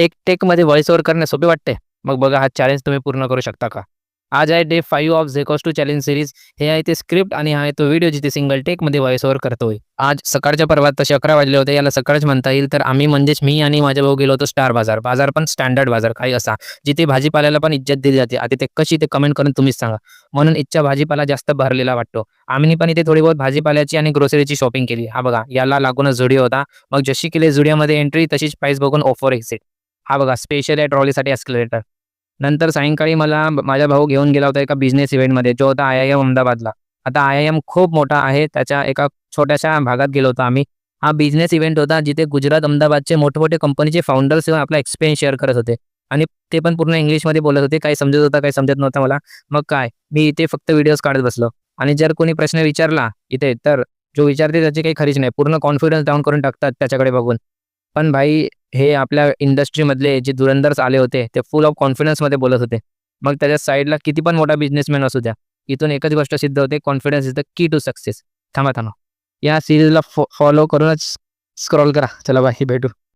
एक टेकमध्ये voice over करणे सोपे वाटते? मग बघा हा चॅलेंज तुम्ही पूर्ण करू शकता का? आज आहे डे 5 ऑफ झेकोस्टो चॅलेंज सीरीज. हे आहे ते स्क्रिप्ट आणि हा आहे तो व्हिडिओ जिथे सिंगल टेकमध्ये व्हॉईस ओव्हर करतोय. आज सकाळच्या पर्वात तसे 11 वाजले होते. याला सकाळच म्हणता येईल. तर आम्ही म्हणजेच मी आणि माझा भाऊ गेलो होतो स्टार बाजार. बाजार पण स्टँडर्ड बाजार काही असा, जिथे भाजीपाल्याला पण इज्जत दिली जाते. आता ते कशी ते कमेंट करून तुम्हीच सांगा. म्हणून इथचा भाजीपाला जास्त भरलेला वाटतो. आम्ही पण इथे थोडी बहुत भाजीपाल्याची आणि ग्रोसरीची शॉपिंग केली. हा बघा याला लागूनच झुडिओ होता. मग जशी केली झुडिओमध्ये एंट्री तशीच प्राईस बघून ऑफर एक्झिट. हा बघा स्पेशल आहे ट्रॉलीसाठी एस्केलेटर. नंतर सायंकाळी मला माझा भाऊ घेऊन गेला होता एका बिझनेस इव्हेंटमध्ये जो होता आय-आय-एम अहमदाबादला. आता आय-आय-एम खूप मोठा आहे. त्याच्या एका छोट्याशा भागात गेलो होतो आम्ही. हा बिझनेस इव्हेंट होता जिथे गुजरात, अहमदाबादचे मोठे-मोठे कंपनीचे फाउंडर्स येऊन आपला एक्सपिरियन्स शेअर करत होते आणि ते पण पूर्ण इंग्लिशमध्ये बोलत होते. काही समजत होतं, काही समजत नव्हतं मला. मग काय, मी इथे फक्त व्हिडिओज काढत बसलो आणि जर कोणी प्रश्न विचारला इथे, तर जो विचारते त्याची काही खरीच नाही. पूर्ण कॉन्फिडन्स डाऊन करून टाकतात त्याच्याकडे बघून. पण भाई हे आपल्या इंडस्ट्रीमधले जे धुरंधर्स आले होते, ते फुल ऑफ कॉन्फिडन्समध्ये बोलत होते. मग त्याच्या साईडला किती पण मोठा बिझनेसमॅन असू द्या, इथून एकच गोष्ट सिद्ध होते, confidence is the key to success. थांबा. या सीरीजला फॉलो करूनच स्क्रॉल करा. चला बाय, भेटू.